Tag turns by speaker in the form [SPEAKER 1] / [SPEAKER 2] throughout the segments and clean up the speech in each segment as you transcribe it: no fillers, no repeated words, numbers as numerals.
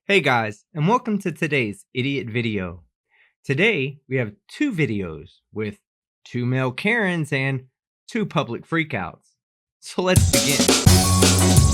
[SPEAKER 1] Hey guys, and welcome to today's idiot video. Today, we have two videos with two male Karens and two public freakouts. So let's begin.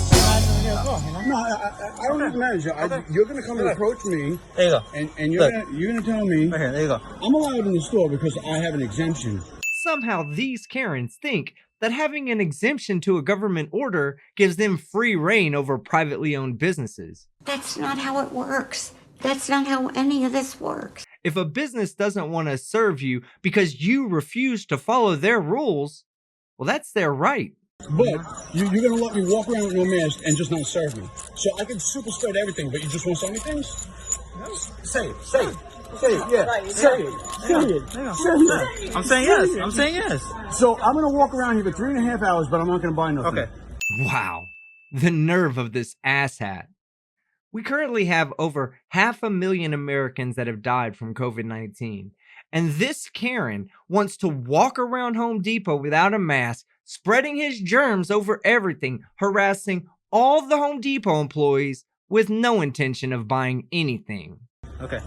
[SPEAKER 2] No, I don't need to manage you. You're gonna come and approach me,
[SPEAKER 3] There you go.
[SPEAKER 2] and you're gonna tell me
[SPEAKER 3] Right here, there you go.
[SPEAKER 2] I'm allowed in the store because I have an exemption.
[SPEAKER 1] Somehow these Karens think that having an exemption to a government order gives them free reign over privately owned businesses.
[SPEAKER 4] That's not how it works. That's not how any of this works.
[SPEAKER 1] If a business doesn't want to serve you because you refuse to follow their rules, well, that's their right.
[SPEAKER 2] But you're gonna let me walk around with no mask and just not serve me. So I can super spread everything, but you just won't sell me things? Say it, say it, yeah, say it.
[SPEAKER 3] I'm saying yes. I'm saying yes.
[SPEAKER 2] So I'm gonna walk around here for 3.5 hours, but I'm not gonna buy nothing.
[SPEAKER 3] Okay.
[SPEAKER 1] Wow, the nerve of this asshat. We currently have over 500,000 Americans that have died from COVID-19. And this Karen wants to walk around Home Depot without a mask, spreading his germs over everything, harassing all the Home Depot employees with no intention of buying anything.
[SPEAKER 3] Okay.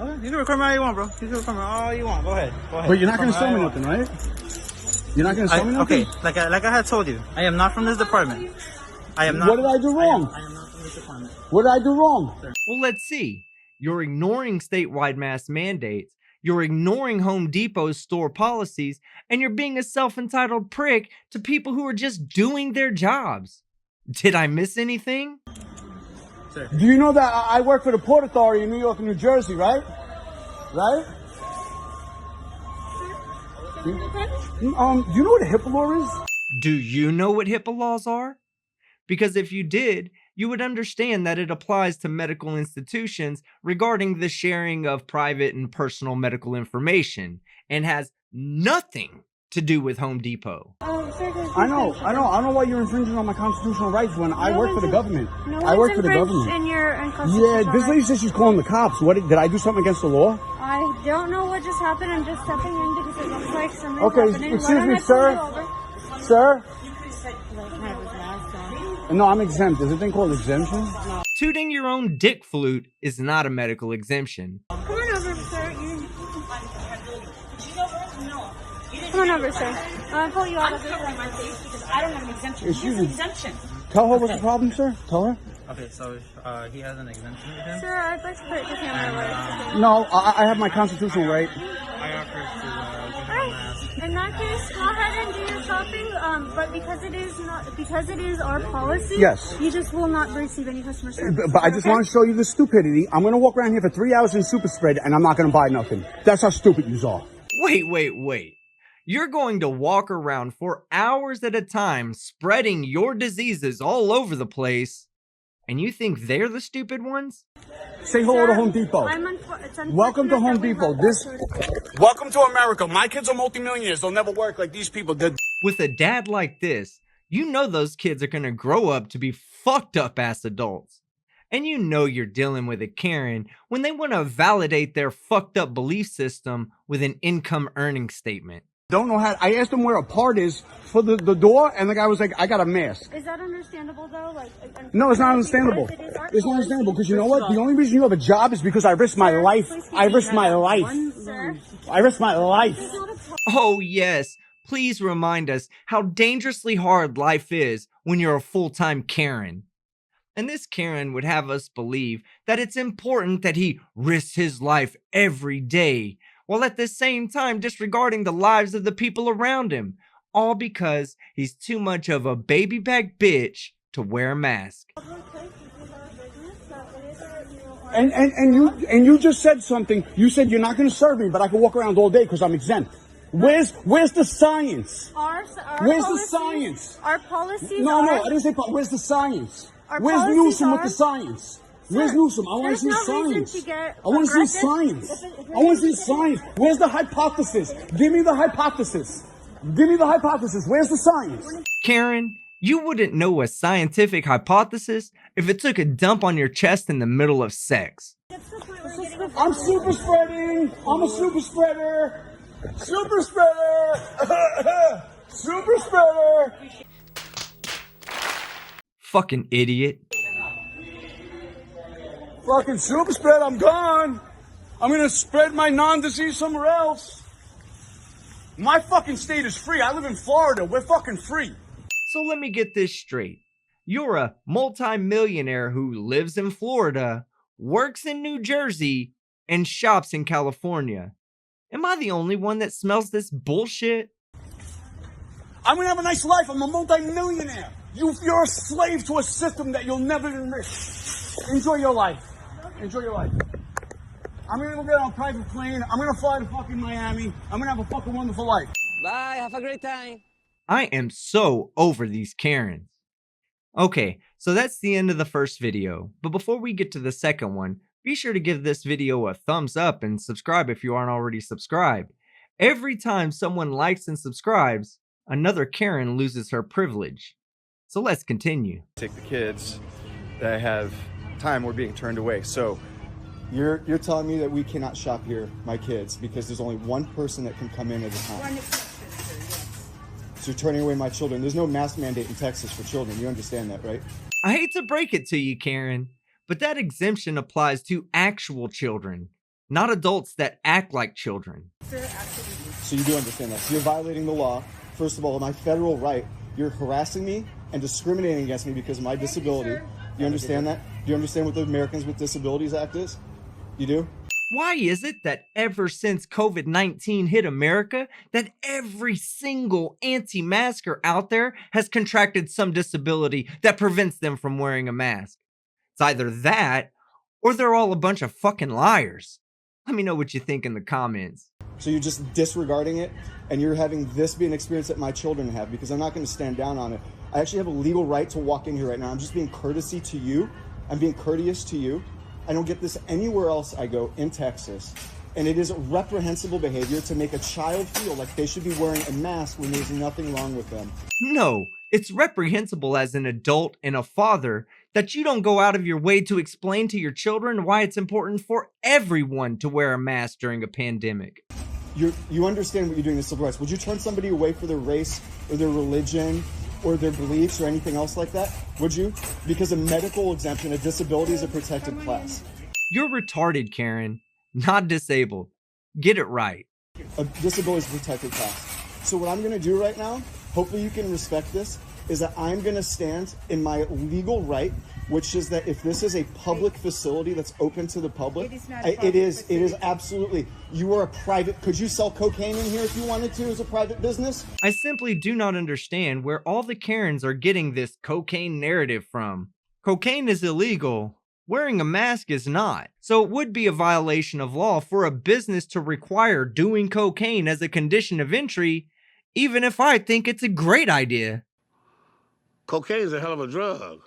[SPEAKER 3] Okay, you can record me all you want, bro. You can record me all you want. Go ahead. Go ahead.
[SPEAKER 2] But you're not gonna
[SPEAKER 3] Record
[SPEAKER 2] sell me
[SPEAKER 3] all you
[SPEAKER 2] nothing, right? You're not gonna sell me nothing?
[SPEAKER 3] Okay, like I had told you, I am not from this department. I am not.
[SPEAKER 2] What did I do wrong?
[SPEAKER 3] I am not from this department.
[SPEAKER 2] What did I do wrong?
[SPEAKER 1] Well, let's see. You're ignoring statewide mask mandates, you're ignoring Home Depot's store policies, and you're being a self-entitled prick to people who are just doing their jobs. Did I miss anything?
[SPEAKER 3] Sir.
[SPEAKER 2] Do you know that I work for the Port Authority in New York and New Jersey, right? Right? Do you know what a HIPAA law is?
[SPEAKER 1] Do you know what HIPAA laws are? Because if you did, you would understand that it applies to medical institutions regarding the sharing of private and personal medical information and has nothing to do with Home Depot.
[SPEAKER 2] I know why you're infringing on my constitutional rights when I work for the government. I work for the government. Yeah, this lady says she's calling the cops. What did I do something against the law?
[SPEAKER 5] I don't know what just happened. I'm just stepping in because it looks like something's
[SPEAKER 2] Okay,
[SPEAKER 5] happening.
[SPEAKER 2] excuse me, sir. Sir? No, I'm exempt. Is it thing called exemption?
[SPEAKER 1] Tooting your own dick flute is not a medical exemption.
[SPEAKER 5] Come on over, sir. Come on over, sir. I'll pull you out of this.
[SPEAKER 6] Because I don't have an exemption.
[SPEAKER 2] Excuse
[SPEAKER 6] He has an
[SPEAKER 2] me.
[SPEAKER 6] exemption.
[SPEAKER 2] Tell her what's the problem, sir. Tell her.
[SPEAKER 3] Okay, so he has an exemption with him.
[SPEAKER 5] Sir, I'd like to put the camera away.
[SPEAKER 2] No, I have my constitutional right.
[SPEAKER 3] I offer to give him a mask.
[SPEAKER 5] In that case, go ahead and do your shopping. But because it is our policy,
[SPEAKER 2] Yes.
[SPEAKER 5] you just will not receive any customer service.
[SPEAKER 2] But I just want to show you the stupidity. I'm going to walk around here for 3 hours in super spread, and I'm not going to buy nothing. That's how stupid you are.
[SPEAKER 1] Wait. You're going to walk around for hours at a time spreading your diseases all over the place, and you think they're the stupid ones?
[SPEAKER 2] Say hello to Home Depot. Welcome to Home Depot. Welcome to America. My kids are multimillionaires. They'll never work like these people did.
[SPEAKER 1] With a dad like this, you know those kids are gonna grow up to be fucked up ass adults. And you know you're dealing with a Karen when they want to validate their fucked up belief system with an income earning statement.
[SPEAKER 2] Don't know how. I asked them where a part is for the door, and the guy was like, I got a mask.
[SPEAKER 5] Is that understandable, though?
[SPEAKER 2] No, it's not understandable. It's not understandable because you know what? The only reason you have a job is because I risked my life. I risked my life. I risked my life.
[SPEAKER 1] Oh yes, please remind us how dangerously hard life is when you're a full-time Karen. And this Karen would have us believe that it's important that he risks his life every day, while at the same time disregarding the lives of the people around him, all because he's too much of a baby back bitch to wear a mask.
[SPEAKER 2] And you just said something. You said you're not going to serve me, but I can walk around all day because I'm exempt. Where's the science? Where's the science?
[SPEAKER 5] Our policies
[SPEAKER 2] No, I didn't say. Where's the science?
[SPEAKER 5] Our
[SPEAKER 2] Where's
[SPEAKER 5] policies
[SPEAKER 2] Newsom with
[SPEAKER 5] are-
[SPEAKER 2] the science? Where's Newsom? I want to see
[SPEAKER 5] there's no reason
[SPEAKER 2] science.
[SPEAKER 5] to get
[SPEAKER 2] I want to see
[SPEAKER 5] aggressive.
[SPEAKER 2] science.
[SPEAKER 5] If
[SPEAKER 2] I want to see science. Where's the hypothesis? Give me the hypothesis. Give me the hypothesis. Where's the science?
[SPEAKER 1] Karen, You wouldn't know a scientific hypothesis if it took a dump on your chest in the middle of sex.
[SPEAKER 2] I'm super spreading. I'm a super spreader. Super spreader. Super spreader.
[SPEAKER 1] Fucking idiot.
[SPEAKER 2] Fucking super spread. I'm gone. I'm gonna spread my non-disease somewhere else. My fucking state is free. I live in Florida. We're fucking free.
[SPEAKER 1] So let me get this straight. You're a multi-millionaire who lives in Florida, works in New Jersey, and shops in California. Am I the only one that smells this bullshit?
[SPEAKER 2] I'm gonna have a nice life. I'm a multi-millionaire. You're a slave to a system that you'll never admit. Enjoy your life. Enjoy your life. I'm gonna go get on a private plane. I'm gonna fly to fucking Miami. I'm gonna have a fucking wonderful life.
[SPEAKER 7] Bye, have a great time.
[SPEAKER 1] I am so over these Karens. Okay, so that's the end of the first video. But before we get to the second one, be sure to give this video a thumbs up and subscribe if you aren't already subscribed. Every time someone likes and subscribes, another Karen loses her privilege. So let's continue.
[SPEAKER 8] Take the kids that have time, we're being turned away. So
[SPEAKER 9] You're telling me that we cannot shop here, my kids, because there's only one person that can come in at a time. So you're turning away my children. There's no mask mandate in Texas for children. You understand that, right?
[SPEAKER 1] I hate to break it to you, Karen, but that exemption applies to actual children, not adults that act like children.
[SPEAKER 9] So you do understand that. So you're violating the law. First of all, my federal right. You're harassing me and discriminating against me because of my disability. Do you understand that? Do you understand what the Americans with Disabilities Act is? You do?
[SPEAKER 1] Why is it that ever since COVID-19 hit America, that every single anti-masker out there has contracted some disability that prevents them from wearing a mask? It's either that, or they're all a bunch of fucking liars. Let me know what you think in the comments.
[SPEAKER 9] So you're just disregarding it, and you're having this be an experience that my children have, because I'm not going to stand down on it. I actually have a legal right to walk in here right now. I'm just being courtesy to you. I'm being courteous to you. I don't get this anywhere else I go in Texas. And it is reprehensible behavior to make a child feel like they should be wearing a mask when there's nothing wrong with them.
[SPEAKER 1] No, it's reprehensible as an adult and a father that you don't go out of your way to explain to your children why it's important for everyone to wear a mask during a pandemic.
[SPEAKER 9] You understand what you're doing to civil rights. Would you turn somebody away for their race or their religion or their beliefs or anything else like that? Would you? Because a medical exemption, a disability is a protected class.
[SPEAKER 1] You're retarded, Karen, not disabled. Get it right.
[SPEAKER 9] A disability is a protected class. So what I'm going to do right now, hopefully you can respect this, is that I'm going to stand in my legal right, which is that if this is a public facility that's open to the public, it is absolutely. You are a private. Could you sell cocaine in here if you wanted to as a private business?
[SPEAKER 1] I simply do not understand where all the Karens are getting this cocaine narrative from. Cocaine is illegal. Wearing a mask is not. So it would be a violation of law for a business to require doing cocaine as a condition of entry, even if I think it's a great idea.
[SPEAKER 10] Cocaine is a hell of a drug.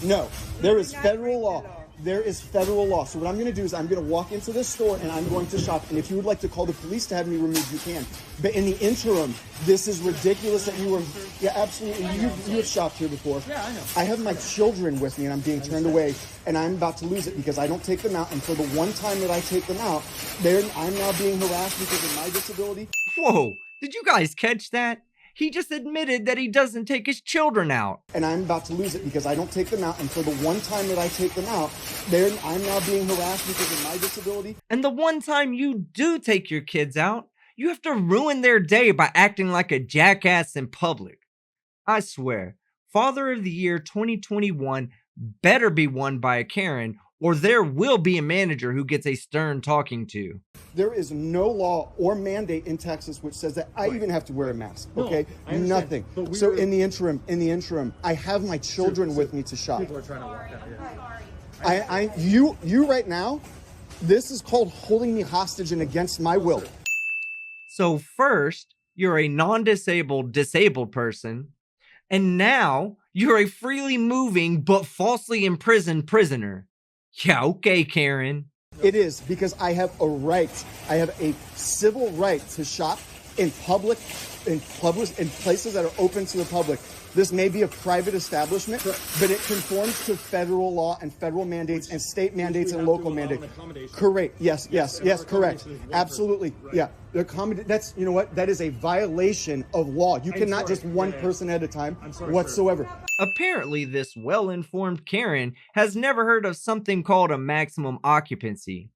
[SPEAKER 9] No, there is federal law. There is federal law. So what I'm going to do is I'm going to walk into this store and I'm going to shop. And if you would like to call the police to have me removed, you can. But in the interim, this is ridiculous that you were. Yeah, absolutely. You have shopped here before.
[SPEAKER 3] Yeah, I know.
[SPEAKER 9] I have my children with me and I'm being turned away and I'm about to lose it because I don't take them out. And for the one time that I take them out, I'm now being harassed because of my disability.
[SPEAKER 1] Whoa, did you guys catch that? He just admitted that he doesn't take his children out.
[SPEAKER 9] And I'm about to lose it because I don't take them out. And for the one time that I take them out, I'm now being harassed because of my disability.
[SPEAKER 1] And the one time you do take your kids out, you have to ruin their day by acting like a jackass in public. I swear, Father of the Year 2021 better be won by a Karen, or there will be a manager who gets a stern talking to.
[SPEAKER 9] There is no law or mandate in Texas which says that I even have to wear a mask. Okay, nothing. So in the interim, I have my children with me to shop.
[SPEAKER 3] People are trying to walk out.
[SPEAKER 9] You right now, this is called holding me hostage and against my will.
[SPEAKER 1] So first, you're a non-disabled disabled person, and now you're a freely moving but falsely imprisoned prisoner. Yeah, okay, Karen.
[SPEAKER 9] It is because I have a right. I have a civil right to shop in places that are open to the public. This may be a private establishment, but it conforms to federal law and federal mandates and state mandates and local mandates. Correct. Yes, correct. Absolutely. Yeah. That's, you know what? That is a violation of law. You cannot just one person at a time whatsoever.
[SPEAKER 1] Apparently, this well-informed Karen has never heard of something called a maximum occupancy.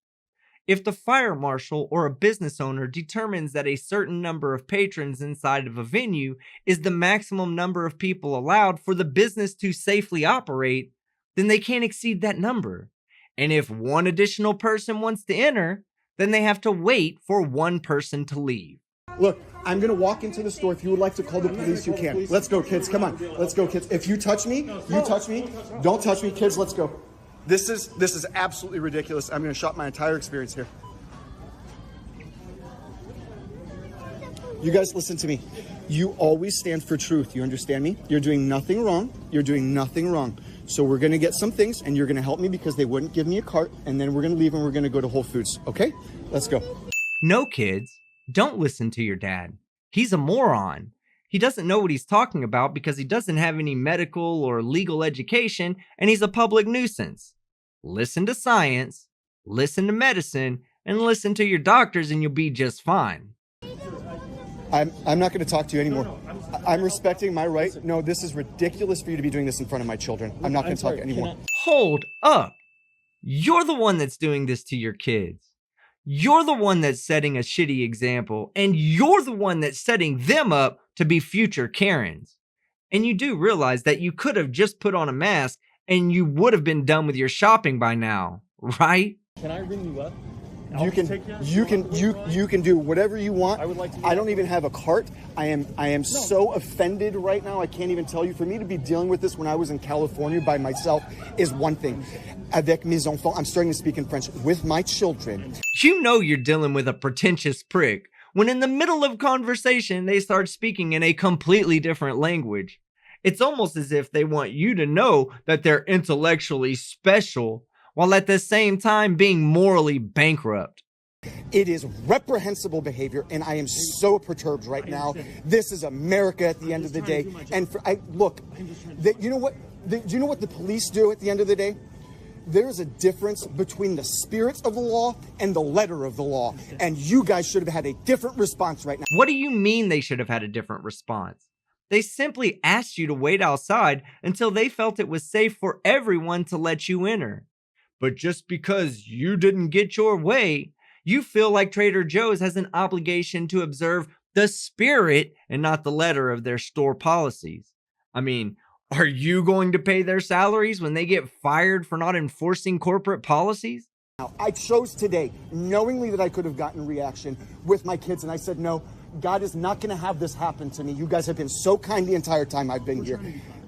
[SPEAKER 1] If the fire marshal or a business owner determines that a certain number of patrons inside of a venue is the maximum number of people allowed for the business to safely operate, then they can't exceed that number. And if one additional person wants to enter, then they have to wait for one person to leave.
[SPEAKER 9] Look, I'm going to walk into the store. If you would like to call the police, you can. Let's go, kids. Come on. Let's go, kids. If you touch me, you touch me. Don't touch me, kids. Let's go. This is absolutely ridiculous. I'm going to shop my entire experience here. You guys listen to me. You always stand for truth. You understand me? You're doing nothing wrong. You're doing nothing wrong. So we're going to get some things, and you're going to help me because they wouldn't give me a cart, and then we're going to leave and we're going to go to Whole Foods. Okay? Let's go.
[SPEAKER 1] No, kids, don't listen to your dad. He's a moron. He doesn't know what he's talking about because he doesn't have any medical or legal education, and he's a public nuisance. Listen to science, listen to medicine, and listen to your doctors, and you'll be just fine.
[SPEAKER 9] I'm not going to talk to you anymore. I'm respecting my right. No, this is ridiculous for you to be doing this in front of my children. I'm not going to talk anymore.
[SPEAKER 1] Hold up. You're the one that's doing this to your kids. You're the one that's setting a shitty example, and you're the one that's setting them up to be future Karens. And you do realize that you could have just put on a mask and you would have been done with your shopping by now, right?
[SPEAKER 3] Can I ring you up?
[SPEAKER 9] You can do whatever you want. I don't even have a cart. I am so offended right now. I can't even tell you. For me to be dealing with this when I was in California by myself is one thing. Avec mes enfants, I'm starting to speak in French with my children.
[SPEAKER 1] You know you're dealing with a pretentious prick when in the middle of conversation they start speaking in a completely different language. It's almost as if they want you to know that they're intellectually special, while at the same time being morally bankrupt.
[SPEAKER 9] It is reprehensible behavior, and I am so perturbed right now. This is America at the end of the day. And you know what the police do at the end of the day? There's a difference between the spirit of the law and the letter of the law, and you guys should have had a different response right now.
[SPEAKER 1] What do you mean they should have had a different response? They simply asked you to wait outside until they felt it was safe for everyone to let you enter. But just because you didn't get your way, you feel like Trader Joe's has an obligation to observe the spirit and not the letter of their store policies. I mean, are you going to pay their salaries when they get fired for not enforcing corporate policies?
[SPEAKER 9] I chose today, knowingly that I could have gotten reaction with my kids, and I said, no, God is not going to have this happen to me. You guys have been so kind the entire time I've been here.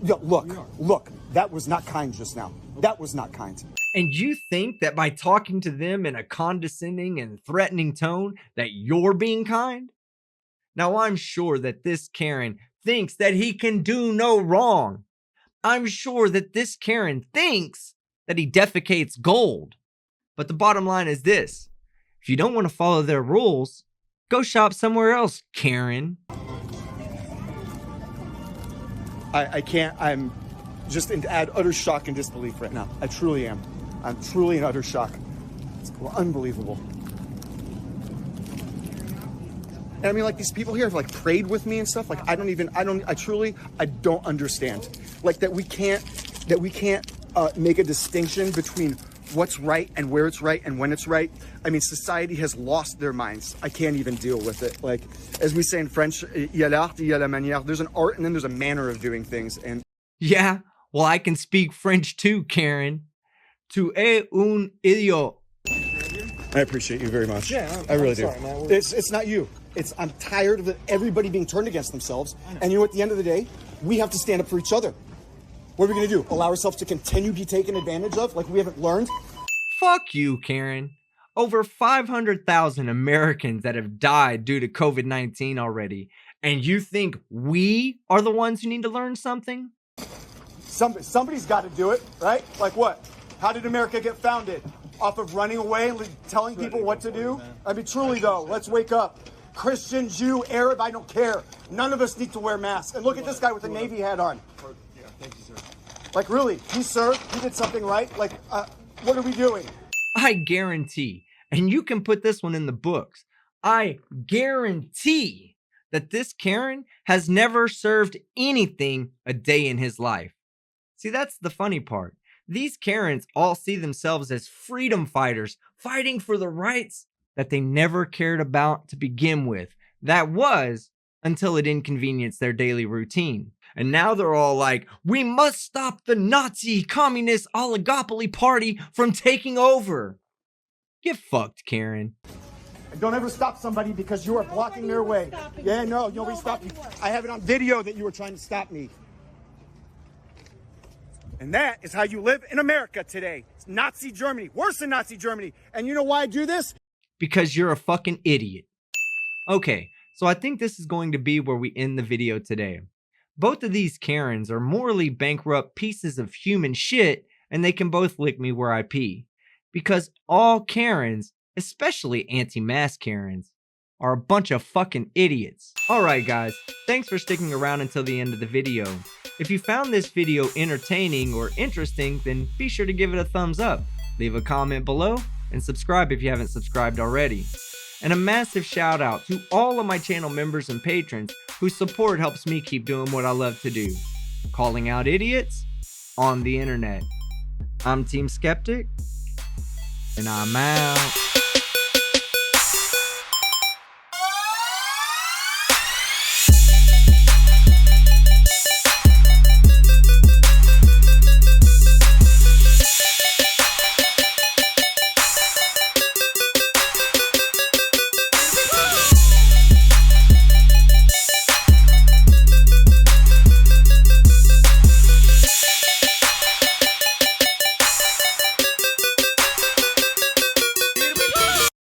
[SPEAKER 9] Look, that was not kind just now. That was not kind.
[SPEAKER 1] And you think that by talking to them in a condescending and threatening tone that you're being kind? Now, I'm sure that this Karen thinks that he can do no wrong. I'm sure that this Karen thinks that he defecates gold. But the bottom line is this: if you don't want to follow their rules, go shop somewhere else, Karen.
[SPEAKER 9] I can't. I'm just in utter shock and disbelief right now. I truly am. I'm truly in utter shock. It's unbelievable. And I mean, like, these people here have like prayed with me and stuff. Like, I don't understand. Like, that we can't make a distinction between what's right and where it's right and when it's right. I mean, society has lost their minds. I can't even deal with it. Like, as we say in French, il y a l'art, il y a la manière. There's an art and then there's a manner of doing things. And
[SPEAKER 1] yeah, well, I can speak French too, Karen. Tu es un idiot.
[SPEAKER 9] I appreciate you very much.
[SPEAKER 3] Yeah,
[SPEAKER 9] I really do.
[SPEAKER 3] Sorry, man.
[SPEAKER 9] It's not you. I'm tired of everybody being turned against themselves. And you know, at the end of the day, we have to stand up for each other. What are we going to do? Allow ourselves to continue to be taken advantage of like we haven't learned?
[SPEAKER 1] Fuck you, Karen. Over 500,000 Americans that have died due to COVID-19 already. And you think we are the ones who need to learn something?
[SPEAKER 9] Somebody's got to do it, right? Like what? How did America get founded? Off of running away and telling people what to do? I mean, truly though, let's wake up. Christian, Jew, Arab, I don't care. None of us need to wear masks. And look at this guy with a Navy hat on.
[SPEAKER 8] Yeah, thank you, sir.
[SPEAKER 9] Like, really, sir, he did something right? Like, what are we doing?
[SPEAKER 1] I guarantee, and you can put this one in the books, I guarantee that this Karen has never served anything a day in his life. See, that's the funny part. These Karens all see themselves as freedom fighters, fighting for the rights that they never cared about to begin with. That was until it inconvenienced their daily routine. And now they're all like, we must stop the Nazi communist oligopoly party from taking over. Get fucked, Karen.
[SPEAKER 9] Don't ever stop somebody because you are blocking their way. Yeah, no, nobody stopped you. I have it on video that you were trying to stop me. And that is how you live in America today. It's Nazi Germany, worse than Nazi Germany. And you know why I do this?
[SPEAKER 1] Because you're a fucking idiot. Okay, so I think this is going to be where we end the video today. Both of these Karens are morally bankrupt pieces of human shit, and they can both lick me where I pee. Because all Karens, especially anti-mask Karens, are a bunch of fucking idiots. Alright guys, thanks for sticking around until the end of the video. If you found this video entertaining or interesting, then be sure to give it a thumbs up, leave a comment below, and subscribe if you haven't subscribed already. And a massive shout out to all of my channel members and patrons whose support helps me keep doing what I love to do, calling out idiots on the internet. I'm Team Skeptic, and I'm out.